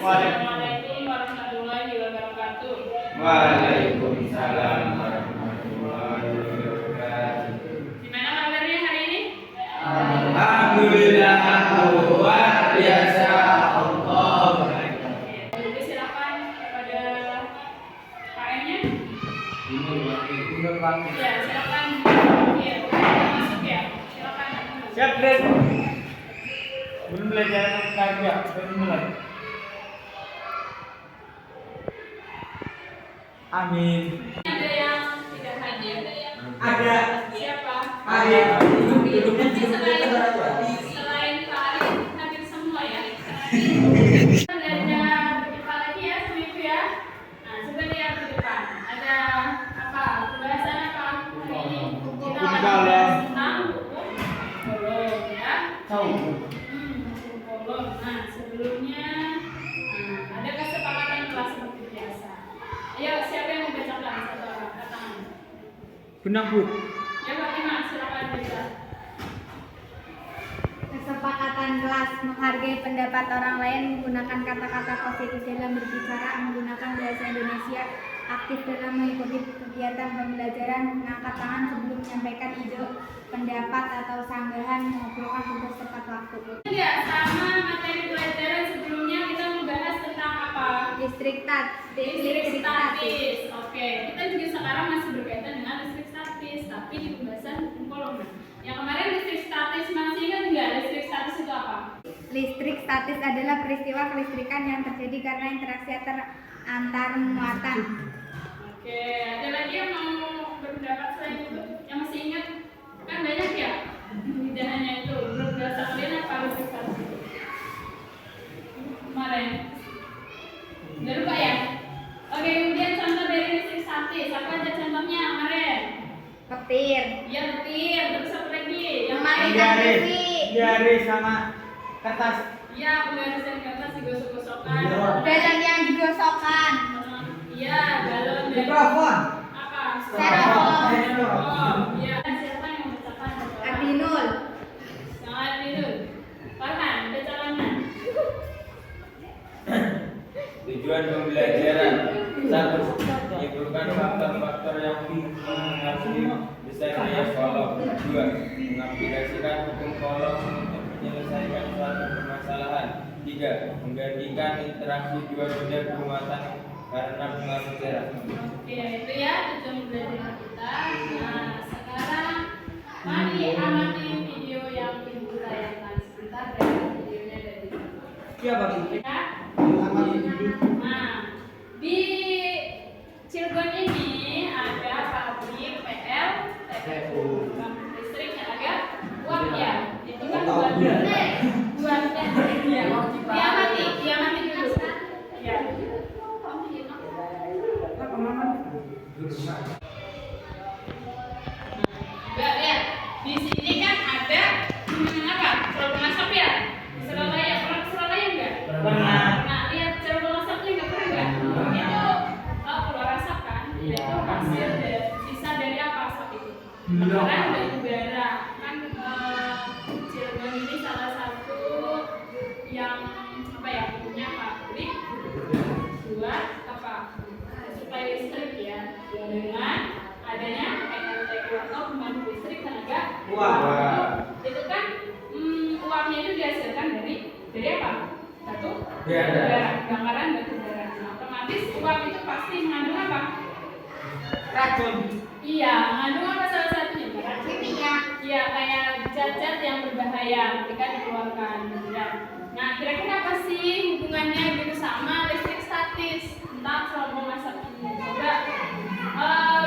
Assalamualaikum warahmatullahi wabarakatuh. Waalaikumsalam warahmatullahi wabarakatuh. Gimana kabarnya hari ini? Alhamdulillah luar biasa. Allah. Jadi silakan kepada KM-nya. Ya, silakan. Iya, masuk ya. Silakan. Siap, Dek. Belum belajar kerja, belum mulai. Amin. Ada yang tidak hadir? Ada. Siapa? Ada. Nanti selain Pak Arif hadir semua ya. Ada berjumpa lagi ya sama Ibu ya. Nah, coba lihat ke depan. Ada apa? Pembahasan apa hari ini? Kita akan membahas tentang hukum bolong ya. Hukum bolong. Nah, sebelumnya ada kesepakatan kelas seperti biasa. Ayo, siapa yang membacakan satu kata? Benang Bu. Ya, Fatimah, silakan baca. Kesepakatan kelas menghargai pendapat orang lain, menggunakan kata-kata positif dalam berbicara, menggunakan bahasa Indonesia, aktif dalam mengikuti kegiatan pembelajaran, mengangkat tangan sebelum menyampaikan ide, pendapat atau sanggahan, mengumpulkan tugas tepat waktu. Ya, sama materi pelajaran sebelumnya kita membahas tentang apa? Listrik Statis. Oke, kita juga sekarang masih berkaitan dengan listrik statis, tapi di pembahasan hukum bolong. Yang kemarin listrik statis masih ingat nggak? Listrik statis itu apa? Listrik statis adalah peristiwa kelistrikan yang terjadi karena interaksi antar muatan. Oke, ada lagi yang mau berpendapat selain itu? Yang masih ingat? Kan banyak ya? Tidak hanya itu. Menurut bahasa kalian apa listrik statis itu? Kemarin. Udah lupa ya? Oke, kemudian contoh dari listrik statis. Apa aja contohnya kemarin? Petir, Ya, petir. Terus apa lagi? Yang mematikan TV, Diare sama kertas. ya, pembalasan kertas digosok-gosokkan. galon yang digosokkan, Iya, galon dan Mikrofon. apa? Styrofoam. Oh, iya. Siapa yang membacakan? Adinul, Sangat itu. Farhan, bacakannya. Tujuan pembelajaran 1. Menyebutkan faktor-faktor yang mengaruhi besarnya kolom. 2. Mengaplikasikan hukum kolom untuk menyelesaikan suatu permasalahan. 3. Menggantikan interaksi dua benda bermuatan karena pengaruh jarak. Oke, itu ya tujuan pembelajaran kita. Nah, sekarang mari amati video yang ibu tayangkan sebentar dari videonya dari Siapa Bu? ya. Nah, di Cilegon ini ada pabrik PL, TPU, pabrik listrik yang agak uap ya. Itu kan buat ya. Diamati dulu. Ya. Coba lihat, di sini kan ada apa? Cerobong asap ya? Di Surabaya, pernah ke Surabaya enggak? Pernah. Nah, lihat cerobong asapnya enggak pernah enggak? Itu keluar asap kan? Itu hasil dari sisa dari apa asap itu? Karena batu bara kan Cilegon ini salah satu yang apa ya punya pabrik buat apa? Suplai listrik ya dengan adanya PLTU atau pembangkit listrik tenaga Uap. itu kan uapnya itu dihasilkan dari apa? Batu Bara. bakaran batu bara. Nah, otomatis uap itu pasti mengandung apa? Racun. Iya, mengandung apa salah satunya? kimia, Iya, kayak zat-zat yang berbahaya ketika dikeluarkan gitu ya. Nah, kira-kira apa sih hubungannya gitu sama listrik statis tentang cerobong asap ini? Coba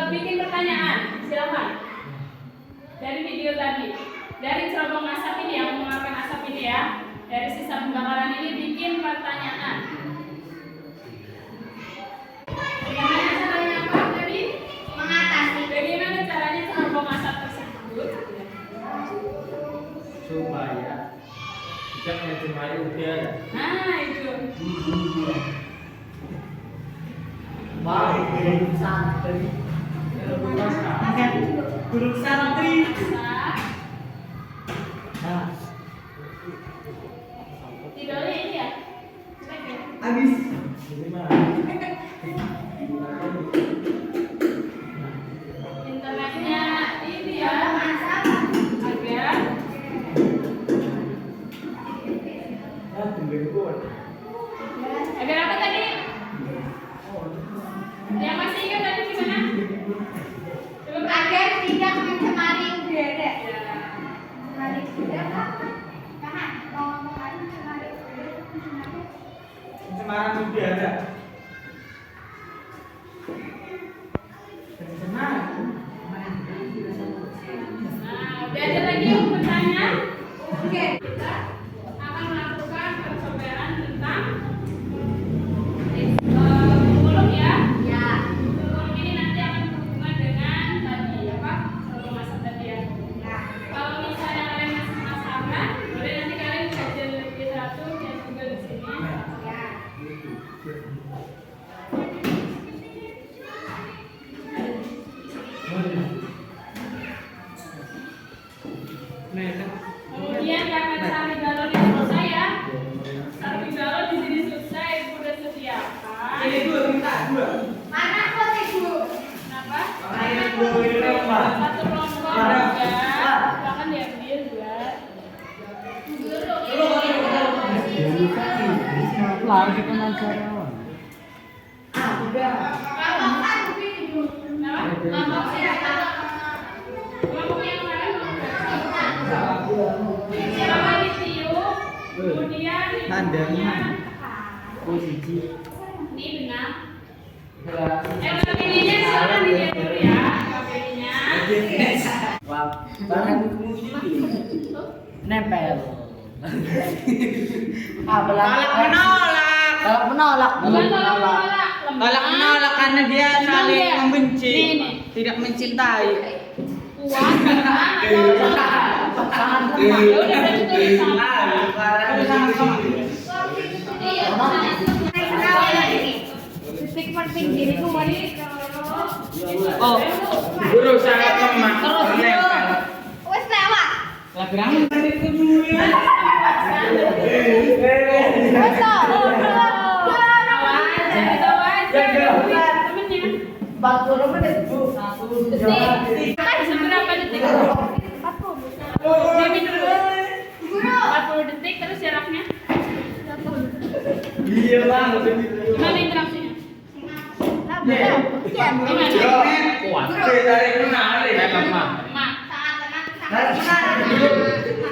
bikin pertanyaan, silakan. Dari video tadi, dari cerobong asap ini yang mengeluarkan asap ini ya, dari sisa pembakaran ini bikin pertanyaan. Bagaimana caranya Pak tadi? mengatasi, Bagaimana caranya cerobong asap tersebut? Supaya tidak mencemari udara. Nah, itu. Guru santri. Bisa. Nah, Tidolnya ini ya. Coba ya. Internetnya ini ya agak agak apa tadi? Yang masih ingat tadi gimana? Coba Agar tidak mencemari udara. ya. Mencemari udara. Kanan, mau ngomong lagi mencemari udara. Pencemaran udara. Nah, udah ada lagi yang bertanya? Oke. Kita akan melakukan percobaan tentang pemulung ya. Ya. Pemulung ini nanti akan berhubungan dengan tadi apa? Kalau masak tadi ya. Ya. Kalau misalnya kalian masih penasaran, boleh nanti kalian baca literatur dan juga di sini. Ya. Kemudian kakak cari galon ini selesai ya. Cari galon di sini selesai, udah sediakan. Ini dua minta dua. Mana kok ibu? Kenapa? Ini dua ini apa? Satu kelompok juga. Silakan diambil dua. Lagi pengajaran. Kelompok siapa? Kelompok yang mana? Pertama ditiup, kemudian Tandanya. posisi. Ini benar. Pilihnya silakan dilihat dulu ya. Pilihnya. Wah, barang nempel. Tolak menolak. Tolak menolak. Bukan tolak menolak. Tolak menolak karena dia saling Iya. membenci, Nih. tidak mencintai. Kuat karena Sangat ya lemah. udah berarti tulis sama. Detik penting diriku wanita. Oh, guru sangat lemah. Terus, Menempel. Wes lewat. Lagi rame itu dulu ya. Wes Temennya 40 menit, Bu. 1 jam. seberapa detik? 40. Diamin dulu. Guru. 40 detik terus jaraknya. Iya bang. Gimana interaksinya? Gimana? Kuat. Dari kenal ya lemah. Mak.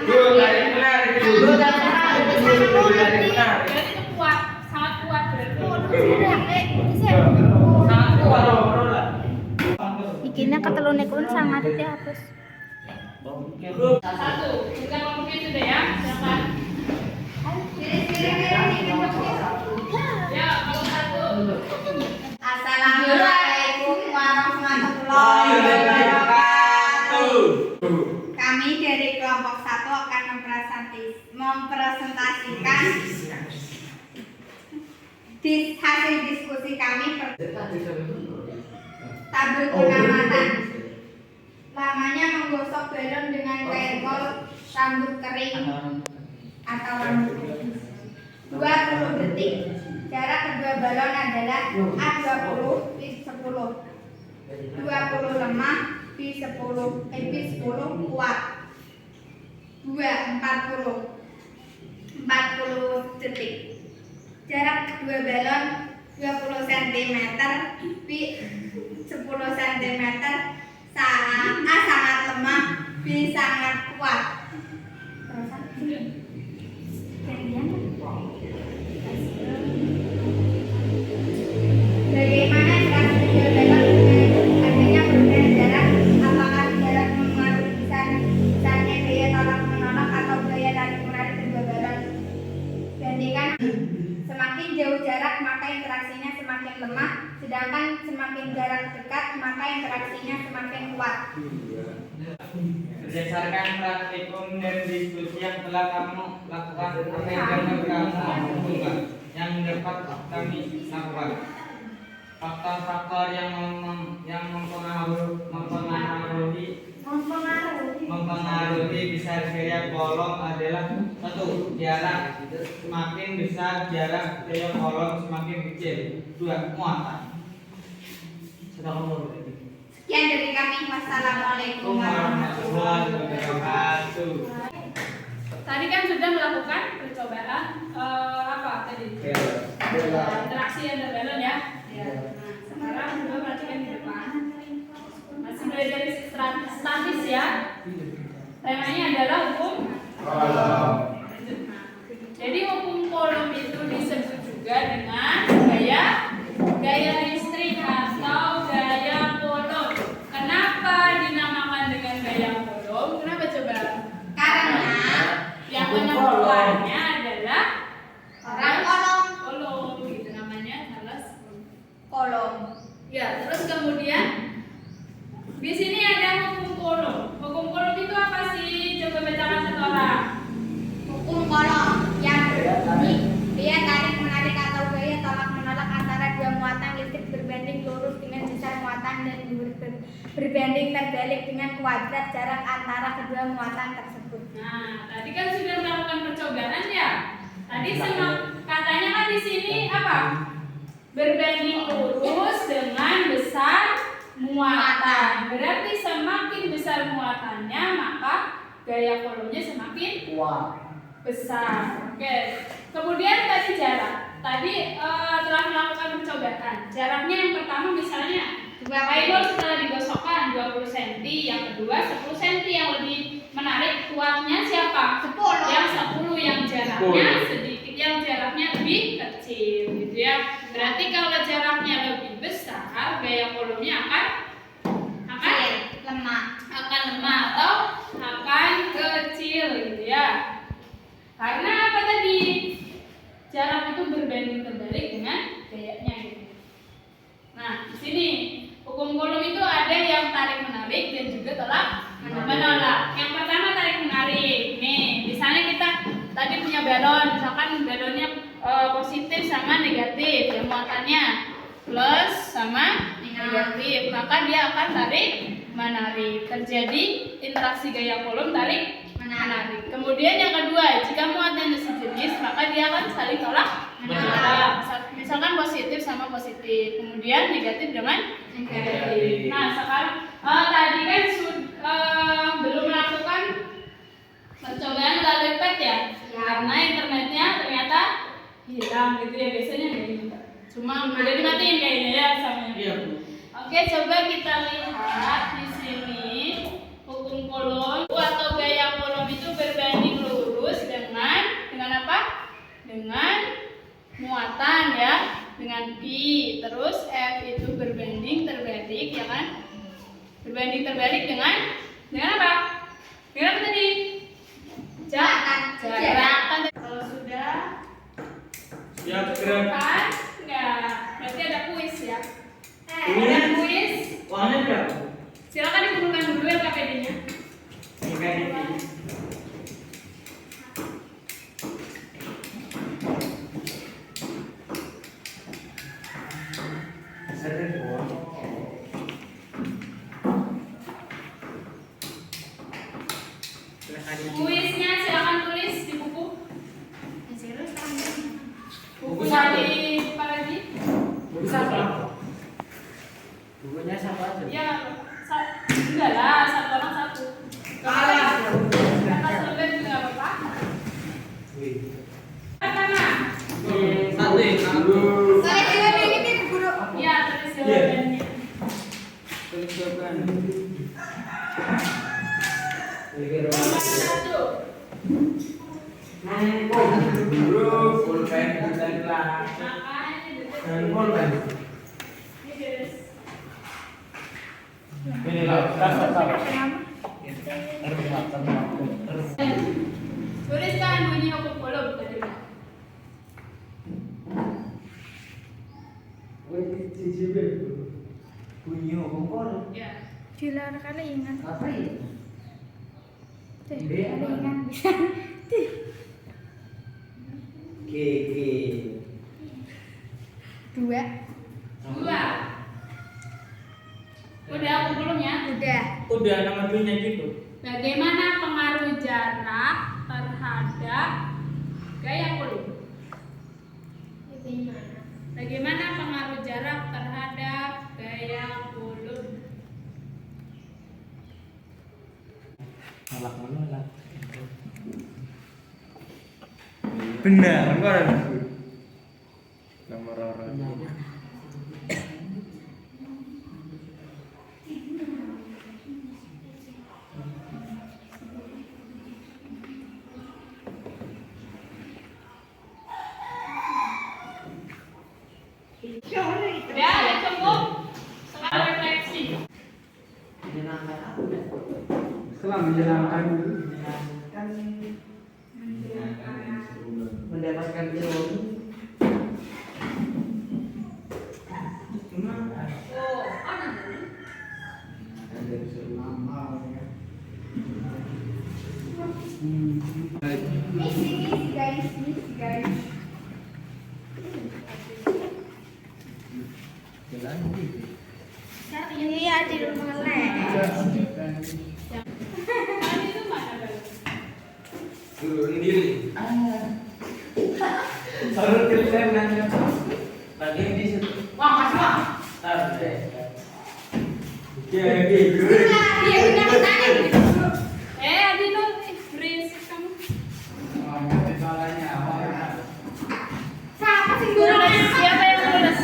Guru dari benar. Guru dari benar. Berarti itu kuat, sangat kuat berarti. Sangat kuat loh, bro lah. Bikinnya ketelune kun sangat dihapus. Satu, bukan kelompoknya sudah ya, silakan. Ya, kalau satu. Assalamualaikum warahmatullahi wabarakatuh. Kami dari kelompok 1 akan mempresentasikan hasil diskusi kami tabel pengamatan. Lamanya menggosok balon dengan kain kol rambut kering atau rambut putih. 20 detik. Jarak kedua balon adalah A20 P10. 20 lemah P10 kuat. 2 40 detik. Jarak kedua balon 20 cm P 10 cm. A sangat lemah, B sangat kuat. Bagaimana cara kedua balon dengan adanya perbedaan jarak? Apakah jarak mempengaruhi besarnya daya tolak menolak atau daya tarik menarik kedua balon? Bandingkan, semakin jauh jarak maka interaksinya semakin lemah, sedangkan semakin jarak dekat maka interaksinya semakin kuat. Berdasarkan praktikum dan diskusi yang telah kamu lakukan, apa yang dapat kamu hubungkan yang dapat kami lakukan? Faktor-faktor yang mempengaruhi Mempengaruhi besar gaya kolom adalah satu, jarak. Semakin besar jarak gaya kolom semakin kecil. Dua, muatan. Sekian dari kami. Wassalamualaikum warahmatullahi Wabarakatuh. Tadi kan sudah melakukan percobaan apa tadi? Interaksi interbalance ya. Sekarang coba perhatikan di depan. Masih belajar statis ya. Temanya adalah hukum kolom. Jadi hukum kolom itu disebut juga dengan gaya listrik atau gaya kolom. Kenapa dinamakan dengan gaya kolom? Kenapa coba? Karena Yang menemukannya adalah orang kolom, gitu namanya Charles kolom. Ya, terus kemudian di sini ada hukum kolom. Hukum kolom itu apa sih? Coba bacakan satu orang. Hukum kolom yang berbunyi gaya tarik menarik atau gaya tolak menolak antara dua muatan listrik berbanding lurus dengan besar muatan dan berbanding terbalik dengan kuadrat jarak antara kedua muatan tersebut. Nah, tadi kan sudah melakukan percobaan ya. Tadi sama katanya kan di sini apa? Berbanding lurus dengan besar muatan. Berarti semakin besar muatannya maka gaya kolomnya semakin besar. Oke. Kemudian tadi jarak. Tadi telah melakukan percobaan. Jaraknya yang pertama misalnya kabel setelah digosokkan 20 cm, yang kedua 10 cm. Yang lebih menarik kuatnya siapa? 10. Yang 10 yang jaraknya sedikit, yang jaraknya lebih kecil gitu ya. Berarti kalau jaraknya lebih besar, gaya kolomnya akan lemah. atau akan kecil gitu ya. Karena apa tadi? Jarak itu berbanding terbalik dengan gayanya gitu. Nah, di sini hukum kolom itu ada yang tarik menarik dan juga tolak menolak. Yang pertama tarik menarik. Nih, misalnya kita tadi punya balon, misalkan balonnya positif sama negatif, ya muatannya plus sama negatif, maka dia akan tarik menarik. Terjadi interaksi gaya kolom tarik menarik. Kemudian yang kedua, jika muatannya sejenis, maka dia akan saling tolak menolak. Misalkan positif sama positif, kemudian negatif dengan negatif. Nah, sekarang tadi kan belum melakukan percobaan melalui pet ya, karena internetnya ternyata hilang gitu ya, biasanya kayak gitu. Cuma udah dimatiin kayaknya ya samanya. Iya, Bu. Oke, coba kita lihat di sini hukum kolom atau gaya kolom itu berbanding lurus dengan apa? Dengan muatan ya, dengan pi. Terus F itu berbanding terbalik ya kan? Berbanding terbalik dengan apa? Dengan apa tadi? Jarak. Kalau sudah Siap gerak. kan? Enggak. Berarti ada kuis ya. Kuis? Ada kuis. Uangnya berapa? Silakan dikumpulkan dulu ya KPD-nya. Tiga ini. Kuisnya silakan tulis di buku. Buku satu. dari Pak Raji. Buku siapa? Bukunya siapa aja? Ya, enggak lah, satu orang satu. Kata selebet juga nggak apa-apa. Mana? Satu ya, satu. Saya juga ini guru. Ya, tulis jawabannya. Tulis jawaban. Nomor 1. Pulpen kita kelas. Makanya ini beres. Ini loh, Tuliskan bunyi hukum kolom tadi. Bunyi hukum kolom. Ya. Dilarang kali ingat. Apa ya? Ada ingat bisa. Dua. 2. Udah hukum kolomnya? Udah. Udah nomor lagunya gitu. Bagaimana pengaruh jarak terhadap gaya kulum? Bagaimana pengaruh jarak terhadap gaya kulum? Nolak menolak. Benar, kan? Nomor orang. Ya cukup. Sekarang refleksi. Setelah menyenangkan Mendapatkan ilmu. Oh, ada. Misi guys. Iya di rumah les. Tadi itu mana baru? Turun diri. Harus kita nanya. Lagi di situ. Wah, masih wah. Ada. Jadi, Iya, benar tadi. Adi lu berisik kamu. Siapa sih Lulus, siapa yang lulus?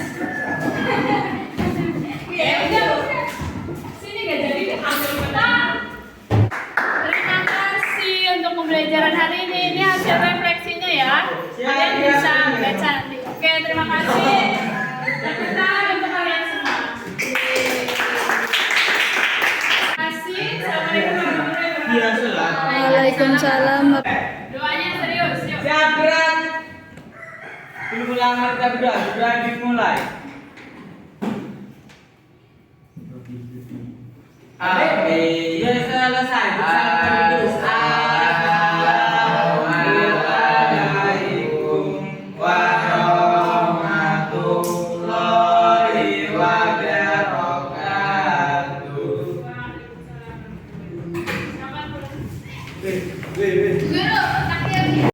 Udah. Sini gak jadi ambil bentar. Terima kasih untuk pembelajaran hari ini. Ini hasil refleksinya ya. Kalian bisa baca nanti. Oke, terima kasih. Tepuk tangan untuk kalian semua. Terima kasih. Assalamualaikum warahmatullahi wabarakatuh. dia sholat. Waalaikumsalam. Doanya serius, yuk. Siap gerak. Dulu ulangan kita sudah dimulai. A B. Ya selesai.